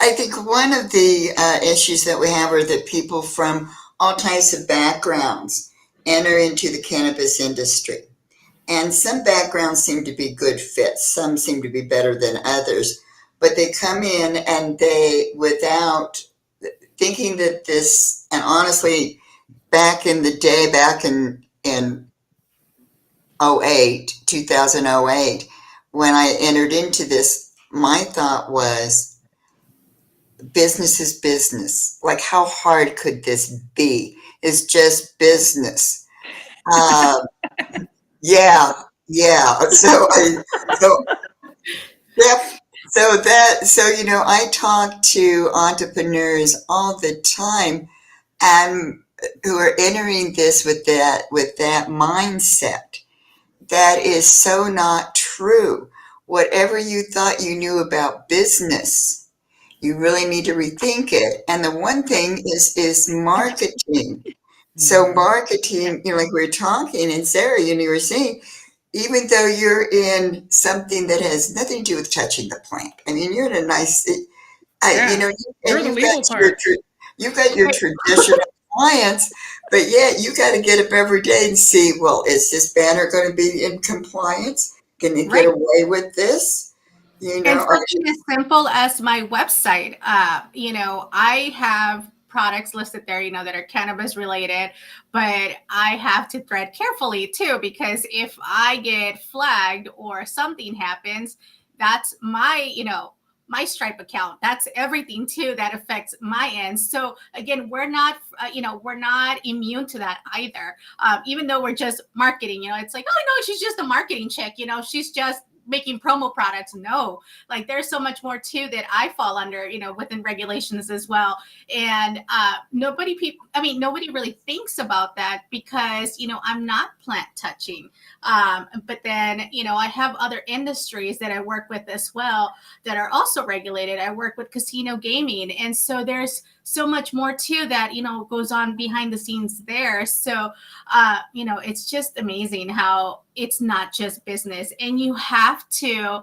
I think one of the issues that we have are that people from all types of backgrounds enter into the cannabis industry. And some backgrounds seem to be good fits, some seem to be better than others, but they come in and they, without thinking that this, and honestly, back in the day, back in 2008, when I entered into this, my thought was business is business. Like, how hard could this be? It's just business. Uh, yeah, yeah. So yep. I talk to entrepreneurs all the time, and who are entering this with that mindset. That is so not true. Whatever you thought you knew about business, you really need to rethink it. And the one thing is marketing. So marketing, like we were talking, and Sarah, you were saying, even though you're in something that has nothing to do with touching the plant. I mean, you're in a nice, Yeah. You're the legal part. You've got your traditional clients, but yet you got to get up every day and see, well, is this banner going to be in compliance? Can you get Right. away with this? And something as simple as my website. I have products listed there, that are cannabis related, but I have to tread carefully too, because if I get flagged or something happens, that's my Stripe account. That's everything too that affects my end. So again, we're not immune to that either. Even though we're just marketing, it's like, oh no, she's just a marketing chick. She's just making promo products. No, like there's so much more too that I fall under, within regulations as well. And nobody really thinks about that because, I'm not plant touching. But then, I have other industries that I work with as well that are also regulated. I work with casino gaming. And so there's so much more too that, goes on behind the scenes there. So, it's just amazing how it's not just business, and you have to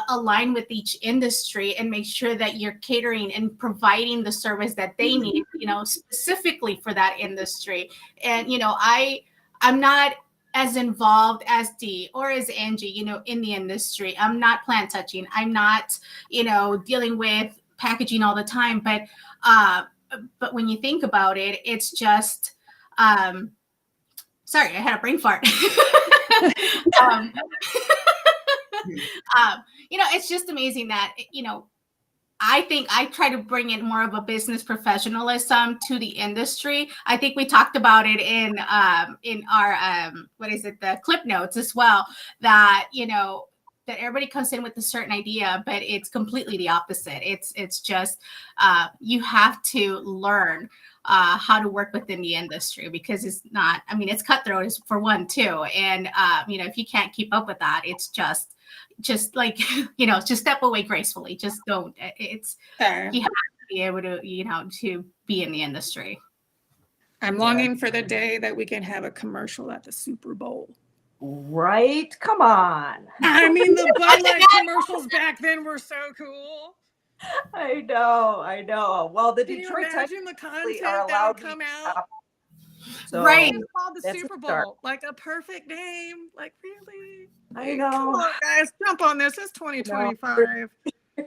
align with each industry and make sure that you're catering and providing the service that they need, specifically for that industry. And, I'm not as involved as Dee or as Angie, in the industry. I'm not plant touching. I'm not, dealing with packaging all the time. But when you think about it, it's just, sorry, I had a brain fart. um, it's just amazing that, I think I try to bring in more of a business professionalism to the industry. I think we talked about it in our the clip notes as well, that that everybody comes in with a certain idea, but it's completely the opposite. It's just you have to learn how to work within the industry, because it's cutthroat for one too. And if you can't keep up with that, it's just like, just step away gracefully. Just don't. It's fair. You have to be able to, to be in the industry. I'm longing for the day that we can have a commercial at the Super Bowl. Right? Come on. I mean, the Bud Light commercials back then were so cool. I know. Well, the Detroit Tigers the content are allowed to come out. So right. It's called the Super Bowl. Like a perfect name. Like, really? I know. Come on, guys. Jump on this. It's 2025.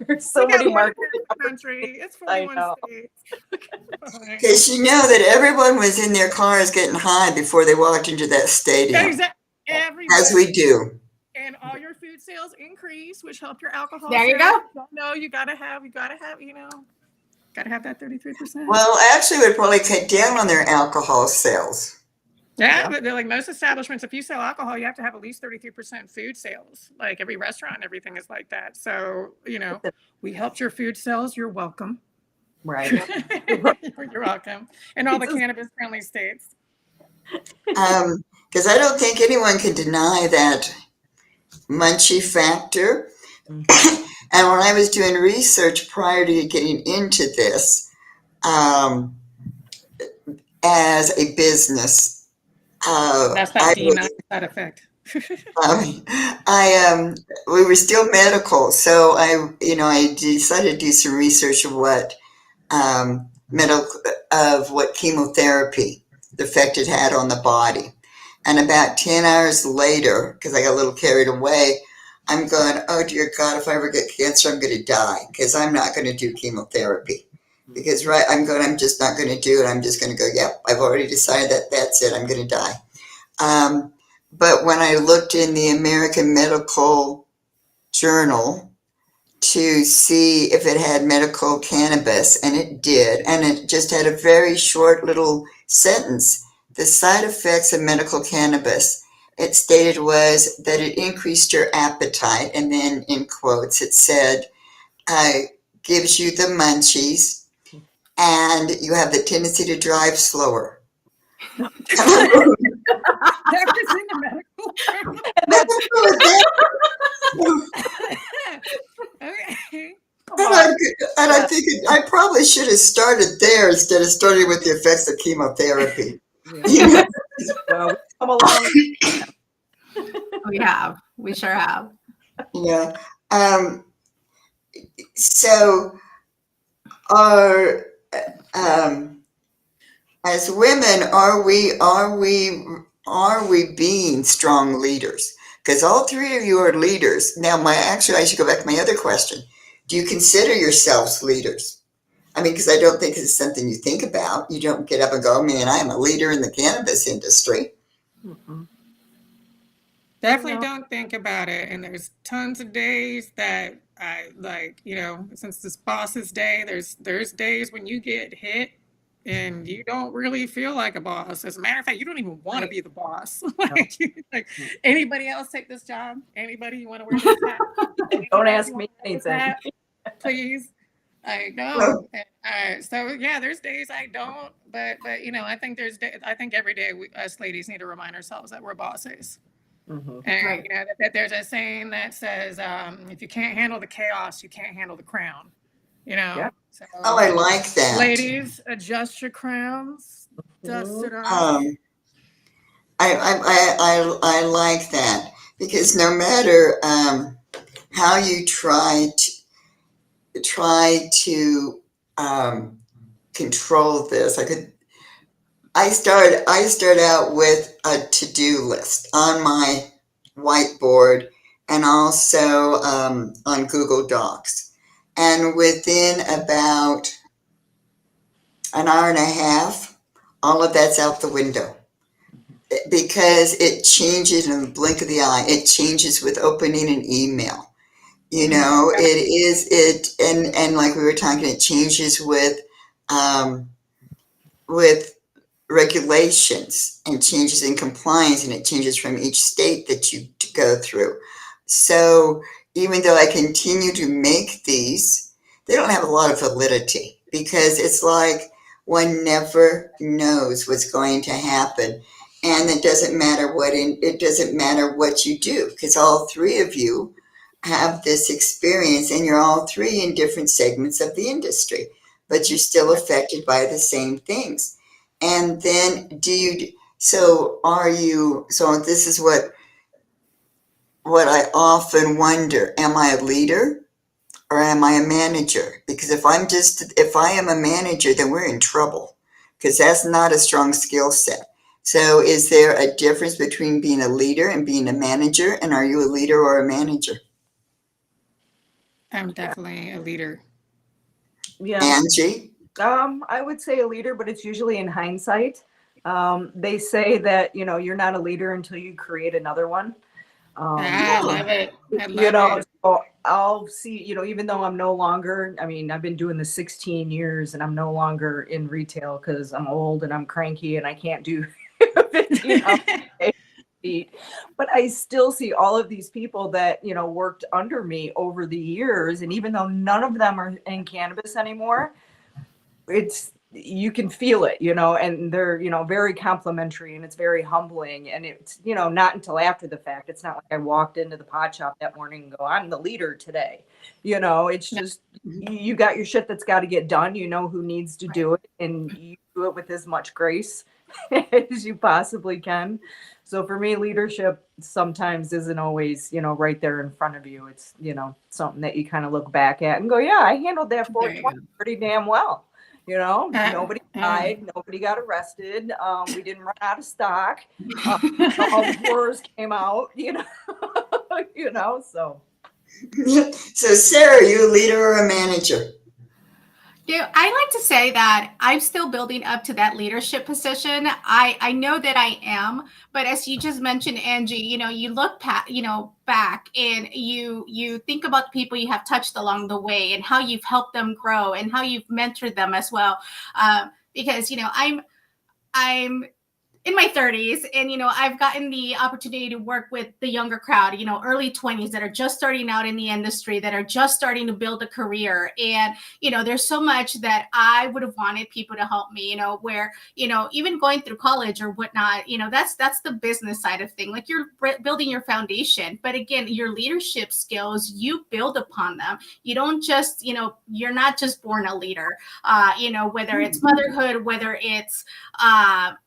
There's so many markets in the country. It's 41 states. Because you know that everyone was in their cars getting high before they walked into that stadium. Exactly. As we do. And all your food sales increase, which help your alcohol. There you go. No, you gotta have, gotta have that 33%. Well, actually, we'd probably cut down on their alcohol sales. Yeah, but they're like most establishments, if you sell alcohol, you have to have at least 33% food sales. Like every restaurant and everything is like that. So, we helped your food sales. You're welcome. Right. You're welcome. In all the cannabis-friendly states. Because I don't think anyone can deny that munchie factor. Mm-hmm. And when I was doing research prior to getting into this, as a business, that's that D9 side effect. We were still medical, so I decided to do some research of what medical of what chemotherapy, the effect it had on the body. And about 10 hours later, because I got a little carried away, I'm going, oh dear God, if I ever get cancer, I'm going to die because I'm not going to do chemotherapy. Because I'm just not going to do it. I'm just going to go, yep, I've already decided that that's it. I'm going to die. But when I looked in the American Medical Journal to see if it had medical cannabis, and it did, and it just had a very short little sentence. The side effects of medical cannabis, it stated, was that it increased your appetite, and then in quotes it said, gives you the munchies, and you have the tendency to drive slower. That was in the medical journal. Okay. And I think I probably should have started there instead of starting with the effects of chemotherapy. Yeah. Well, we've come along. We sure have. Yeah. So are as women, are we being strong leaders? Because all three of you are leaders. Now, I should go back to my other question. Do you consider yourselves leaders? I mean, because I don't think it's something you think about. You don't get up and go, man, I am a leader in the cannabis industry. Mm-mm. Definitely don't think about it. And there's tons of days that I like, since this boss's day, there's days when you get hit and you don't really feel like a boss. As a matter of fact, you don't even want to be the boss. Like anybody else take this job? Anybody you want to wear this hat? Don't ask me anything. Please. I know. So yeah, there's days I don't, but I think I think every day us ladies need to remind ourselves that we're bosses. Mm-hmm. And Right. that there's a saying that says, if you can't handle the chaos, you can't handle the crown. Yeah. So Oh, I like that. ladies, adjust your crowns, dust it off. I like that because no matter how you try to control this, I start out with a to-do list on my whiteboard and also on Google Docs. And within about an hour and a half, all of that's out the window because it changes in the blink of the eye. It changes with opening an email. And like we were talking, it changes with regulations and changes in compliance, and it changes from each state that you go through. So even though I continue to make these, they don't have a lot of validity because it's like one never knows what's going to happen. And it doesn't matter what you do because all three of you have this experience and you're all three in different segments of the industry, but you're still affected by the same things. And then so this is what I often wonder, am I a leader or am I a manager? Because if I am a manager, then we're in trouble because that's not a strong skill set. So is there a difference between being a leader and being a manager? And are you a leader or a manager? I'm definitely a leader. Yeah. Angie? I would say a leader, but it's usually in hindsight. They say that, you're not a leader until you create another one. I love it. I love it. So I'll see, even though I'm no longer, I've been doing this 16 years and I'm no longer in retail because I'm old and I'm cranky and I can't do 15 hours a day. But I still see all of these people that, worked under me over the years. And even though none of them are in cannabis anymore, you can feel it, and they're, very complimentary and it's very humbling. And it's, not until after the fact. It's not like I walked into the pot shop that morning and go, I'm the leader today. It's just, you got your shit that's got to get done. You know who needs to do it and you do it with as much grace as you possibly can. So for me, leadership sometimes isn't always, right there in front of you. It's, something that you kind of look back at and go, yeah, I handled that There you 420 pretty damn well. Nobody go. died, nobody got arrested. We didn't run out of stock. All the wars came out, so. So Sarah, you a leader or a manager? Yeah, I like to say that I'm still building up to that leadership position. I know that I am, but as you just mentioned, Angie, you look back and you think about the people you have touched along the way and how you've helped them grow and how you've mentored them as well. Because I'm in my 30s, and I've gotten the opportunity to work with the younger crowd, early 20s, that are just starting out in the industry, that are just starting to build a career. And there's so much that I would have wanted people to help me, where even going through college or whatnot, that's the business side of thing. Like, you're building your foundation, but again, your leadership skills, you build upon them. You don't just you're not just born a leader. Whether it's motherhood, whether it's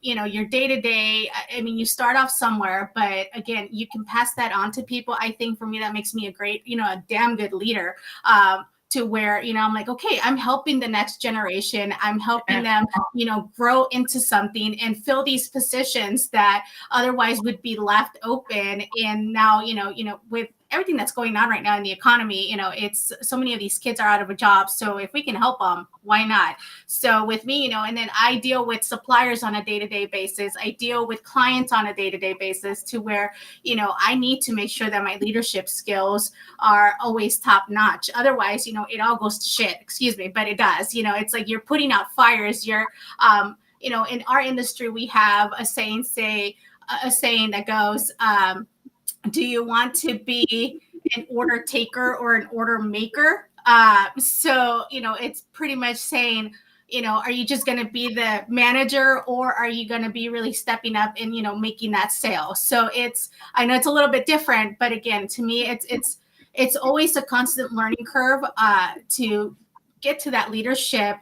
your day to day. I mean, you start off somewhere, but again, you can pass that on to people. I think for me, that makes me a great, a damn good leader. To where, I'm like, okay, I'm helping the next generation. I'm helping them, grow into something and fill these positions that otherwise would be left open. And now, with everything that's going on right now in the economy, it's so many of these kids are out of a job. So if we can help them, why not? So with me, and then I deal with suppliers on a day-to-day basis. I deal with clients on a day-to-day basis, to where, I need to make sure that my leadership skills are always top notch. Otherwise, it all goes to shit, excuse me, but it does. It's like you're putting out fires. You're, in our industry, we have a saying that goes, do you want to be an order taker or an order maker? So, it's pretty much saying, are you just going to be the manager, or are you going to be really stepping up and, making that sale? So I know it's a little bit different, but again, to me, it's always a constant learning curve to get to that leadership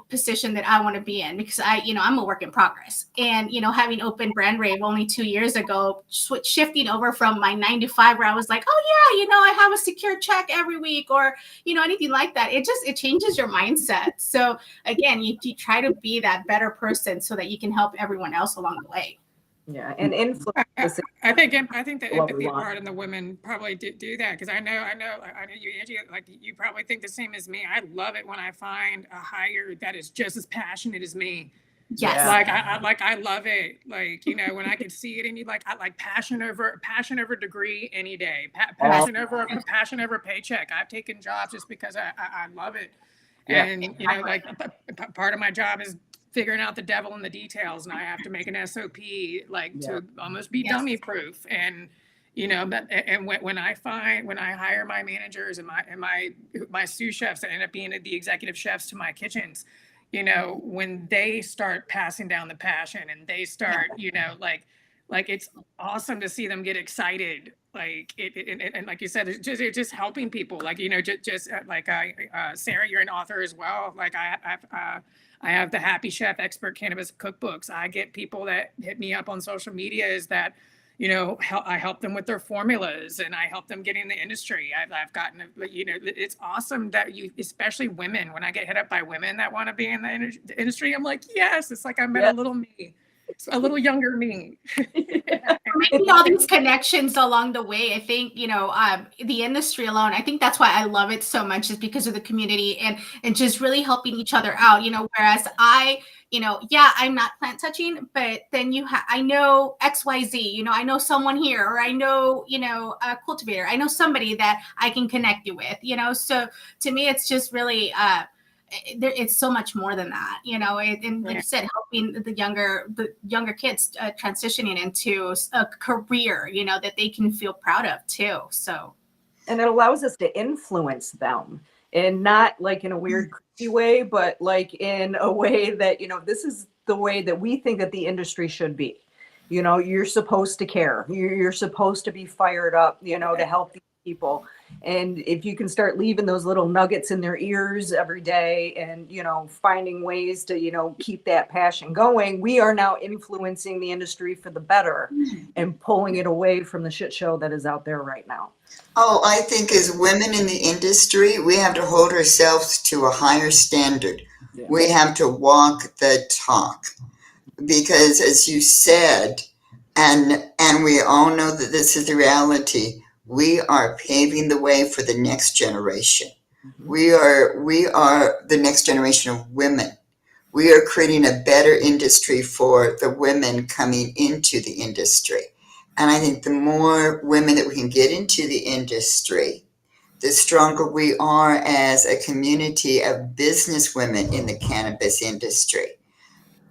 position that I want to be in, because I'm a work in progress. And, having opened Brand Rave only 2 years ago, shifting over from my 9 to 5, where I was like, oh yeah, I have a secure check every week, or, anything like that. It changes your mindset. So again, you try to be that better person so that you can help everyone else along the way. Yeah, and influence. I think the empathy part and the women probably do that, because I know you, Angie, like, you probably think the same as me. I love it when I find a hire that is just as passionate as me. Yes. Like I love it. Like, when I could see it in you, like, I like passion over degree any day. Passion over paycheck. I've taken jobs just because I love it. Yeah. And like, part of my job is figuring out the devil in the details, and I have to make an SOP to almost be dummy proof. And but when I hire my managers and my sous chefs that end up being the executive chefs to my kitchens, when they start passing down the passion and they start, like it's awesome to see them get excited. Like and like you said, it's just helping people. Like, Sarah, you're an author as well. Like, I have the Happy Chef Expert Cannabis cookbooks. I get people that hit me up on social media is that, I help them with their formulas, and I help them get in the industry. I've gotten, it's awesome that especially women, when I get hit up by women that want to be in the industry, I'm like, yes, it's like I met a little me. A little younger me. Making all these connections along the way, I think, the industry alone, I think that's why I love it so much, is because of the community and just really helping each other out, whereas I'm not plant touching, but then I know XYZ, I know someone here, or I know, a cultivator, I know somebody that I can connect you with, so to me, it's just really, it's so much more than that, and like you said, helping the younger kids transitioning into a career, that they can feel proud of too. So, and it allows us to influence them, and not like in a weird creepy way, but like in a way that, this is the way that we think that the industry should be. You're supposed to care. You're supposed to be fired up, to help these people. And if you can start leaving those little nuggets in their ears every day and, finding ways to, keep that passion going, we are now influencing the industry for the better and pulling it away from the shit show that is out there right now. Oh, I think as women in the industry, we have to hold ourselves to a higher standard. Yeah. We have to walk the talk because, as you said, and we all know that this is the reality, we are paving the way for the next generation. We are the next generation of women. We are creating a better industry for the women coming into the industry. And I think the more women that we can get into the industry, the stronger we are as a community of business women in the cannabis industry.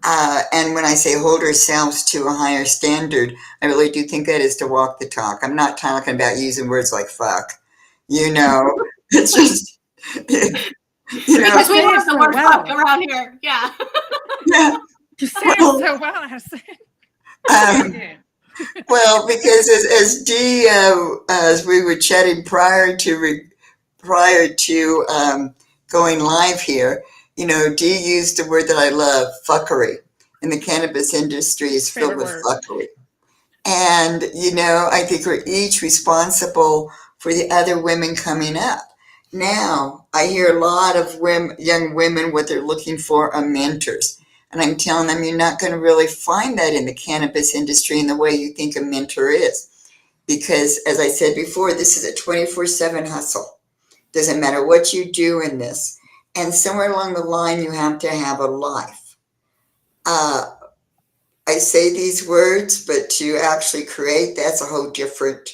And when I say hold ourselves to a higher standard, I really do think that is to walk the talk. I'm not talking about using words like fuck. It's just, Because we say love it the so word well. fuck around here. Yeah. yeah. You say it so well, Allison. Um, Yeah. well, because as Dee, as we were chatting prior to going live here, Dee used the word that I love, fuckery. And the cannabis industry is filled Favorite with word. fuckery. And, I think we're each responsible for the other women coming up. Now, I hear a lot of young women, what they're looking for are mentors. And I'm telling them, you're not going to really find that in the cannabis industry in the way you think a mentor is. Because, as I said before, this is a 24/7 hustle. Doesn't matter what you do in this. And somewhere along the line, you have to have a life. I say these words, but to actually create, that's a whole different.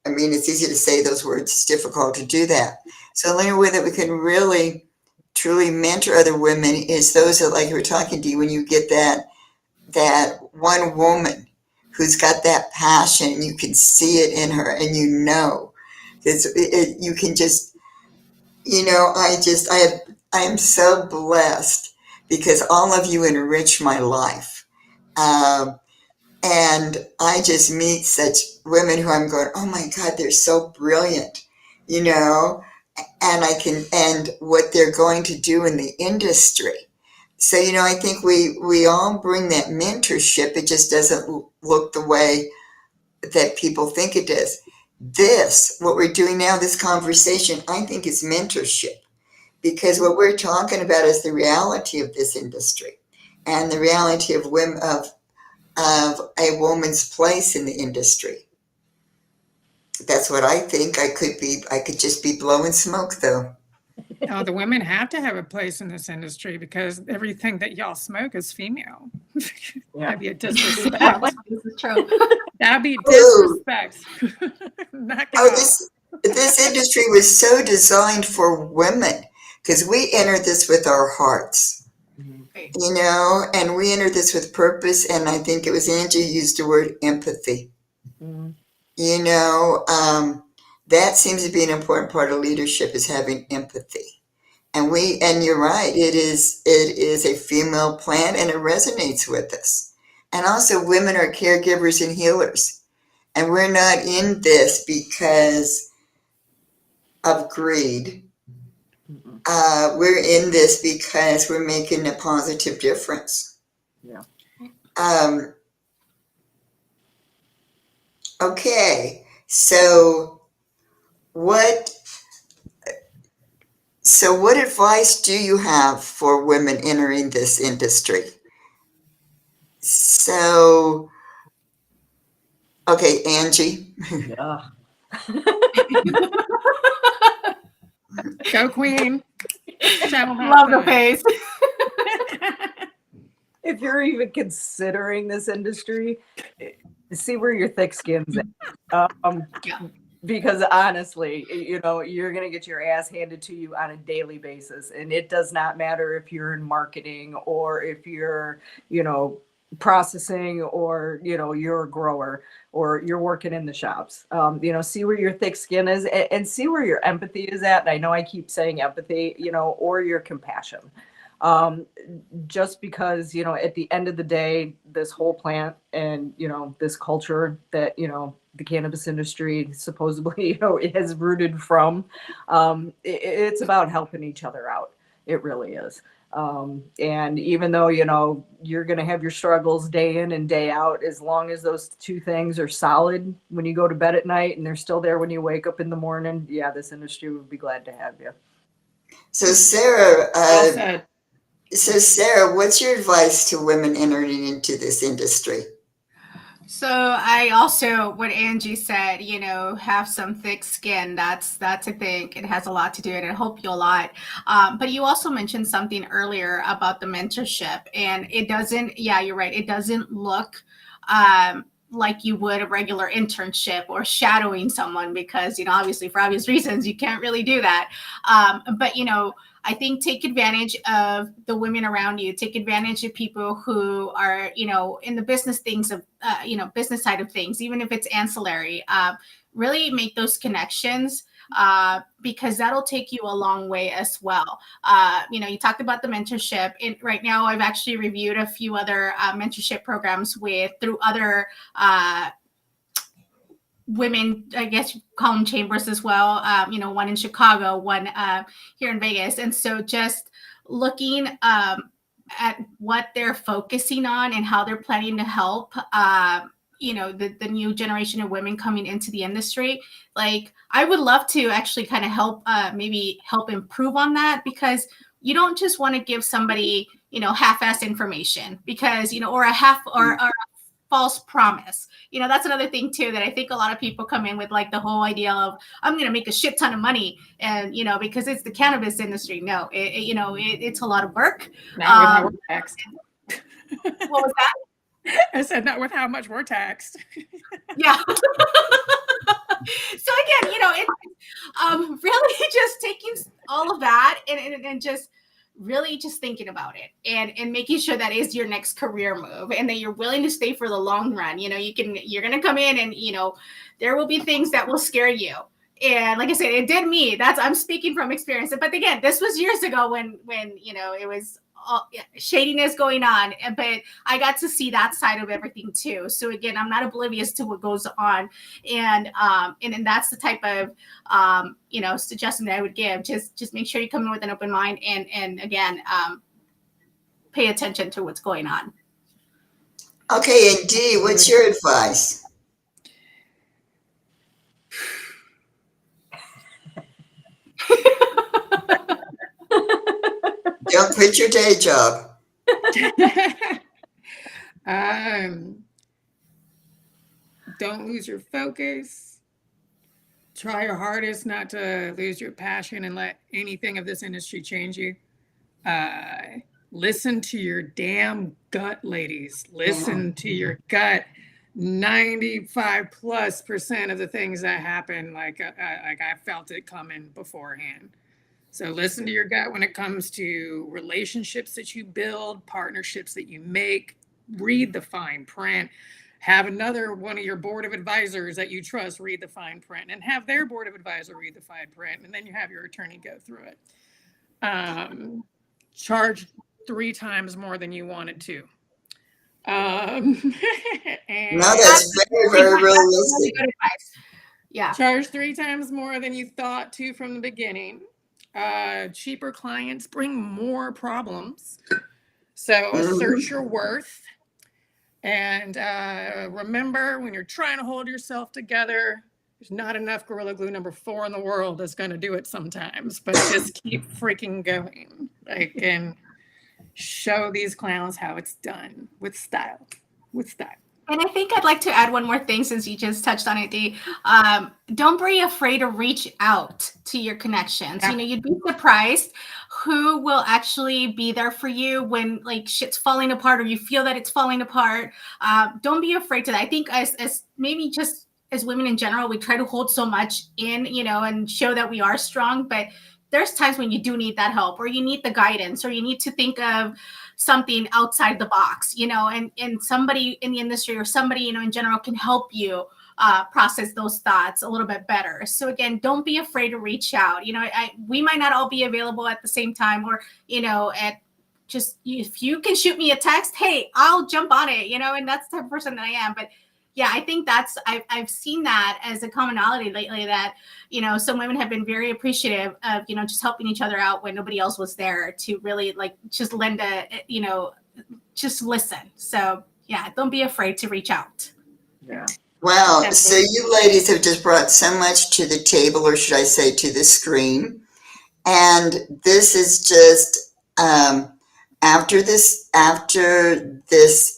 It's easy to say those words. It's difficult to do that. So the only way that we can really, truly mentor other women is those that, like you were talking to, when you get that one woman who's got that passion, and you can see it in her, and you can just, I am so blessed because all of you enrich my life. And I just meet such women who I'm going, oh my God, they're so brilliant, and what they're going to do in the industry. So, I think we all bring that mentorship. It just doesn't look the way that people think it does. What we're doing now, this conversation, I think is mentorship, because what we're talking about is the reality of this industry and the reality of women, of a woman's place in the industry. That's what I think. I could just be blowing smoke, though. No, the women have to have a place in this industry because everything that y'all smoke is female. That'd be a disrespect. This is true. That'd be Ooh. disrespect. Knock it Oh, off. this industry was so designed for women because we enter this with our hearts, Right. and we enter this with purpose. And I think it was Angie who used the word empathy. Mhm. That seems to be an important part of leadership, is having empathy. And you're right, it is a female plant, and it resonates with us. And also, women are caregivers and healers. And we're not in this because of greed. We're in this because we're making a positive difference. Yeah. Okay, so what advice do you have for women entering this industry? So, okay, Angie. Yeah. Go Queen. Shout Love the out. face. If you're even considering this industry, see where your thick skin's at. Yeah. Because honestly, you're going to get your ass handed to you on a daily basis. And it does not matter if you're in marketing or if you're, processing, or, you're a grower or you're working in the shops. See where your thick skin is, and see where your empathy is at. And I know I keep saying empathy, or your compassion. Um, just because, at the end of the day, this whole plant and, this culture that, the cannabis industry supposedly, is rooted from, it's about helping each other out. It really is. And even though, you're going to have your struggles day in and day out, as long as those two things are solid when you go to bed at night and they're still there when you wake up in the morning, yeah, this industry would be glad to have you. So Sarah, Well said. what's your advice to women entering into this industry? So I also, what Angie said, have some thick skin. That's a thing. It has a lot to do with it. It'll help you a lot. But you also mentioned something earlier about the mentorship, and it doesn't. Yeah, you're right. It doesn't look like you would a regular internship or shadowing someone, because obviously for obvious reasons you can't really do that. But I think take advantage of the women around you. Take advantage of people who are, in the business things of, business side of things, even if it's ancillary. Really make those connections, because that'll take you a long way as well. You talked about the mentorship. Right now, I've actually reviewed a few other mentorship programs through other women, I guess you call them chambers as well. One in Chicago, one here in Vegas. And so just looking at what they're focusing on and how they're planning to help, the new generation of women coming into the industry. Like, I would love to actually kind of help, maybe help improve on that, because you don't just want to give somebody, half-ass information, because, or a half or a false promise. That's another thing too, that I think a lot of people come in with, like the whole idea of, I'm going to make a shit ton of money, and because it's the cannabis industry. No, it's a lot of work. Not with how we're taxed. What was that? I said not with how much we're taxed. Yeah. So again, it's really just taking all of that and just really just thinking about it, and making sure that is your next career move, and that you're willing to stay for the long run. You're going to come in, and there will be things that will scare you. And like I said, it did me. I'm speaking from experience. But again, this was years ago when it was all shadiness going on, but I got to see that side of everything too. So again, I'm not oblivious to what goes on, and that's the type of suggestion that I would give. Just make sure you come in with an open mind, and again, pay attention to what's going on. Okay, and Dee, what's your advice? Don't quit your day job. Don't lose your focus. Try your hardest not to lose your passion and let anything of this industry change you. Listen to your damn gut, ladies. Listen to your gut. 95+% of the things that happen, like I felt it coming beforehand. So listen to your gut when it comes to relationships that you build, partnerships that you make. Read the fine print. Have another one of your board of advisors that you trust read the fine print, and have their board of advisor read the fine print, and then you have your attorney go through it. Charge 3 times more than you wanted to. No, that's very, very realistic. Good advice. Yeah. Charge 3 times more than you thought to from the beginning. Cheaper clients bring more problems. So assert your worth. And remember, when you're trying to hold yourself together, there's not enough Gorilla Glue number 4 in the world that's going to do it sometimes. But just keep freaking going. And show these clowns how it's done with style. With style. And I think I'd like to add one more thing, since you just touched on it, Dee. Don't be afraid to reach out to your connections. Yeah. You'd be surprised who will actually be there for you when like shit's falling apart, or you feel that it's falling apart. Don't be afraid to that. I think as maybe just as women in general, we try to hold so much in, and show that we are strong, but there's times when you do need that help, or you need the guidance, or you need to think of something outside the box, and somebody in the industry, or somebody, in general, can help you process those thoughts a little bit better. So again, don't be afraid to reach out. We might not all be available at the same time, or, at if you can shoot me a text, hey, I'll jump on it, and that's the type of person that I am. But yeah, I think I've seen that as a commonality lately, that, some women have been very appreciative of, just helping each other out when nobody else was there to really like just lend just listen. So yeah, don't be afraid to reach out. Yeah. Wow. So you ladies have just brought so much to the table, or should I say to the screen. And this is just, after this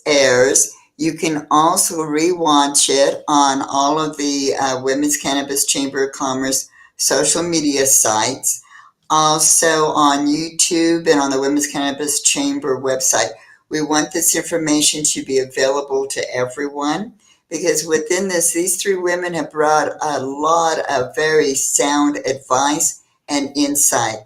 airs, you can also rewatch it on all of the Women's Cannabis Chamber of Commerce social media sites, also on YouTube and on the Women's Cannabis Chamber website. We want this information to be available to everyone, because within this, these three women have brought a lot of very sound advice and insight.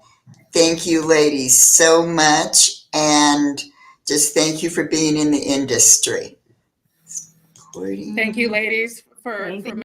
Thank you, ladies, so much, and just thank you for being in the industry. Thank you, ladies, for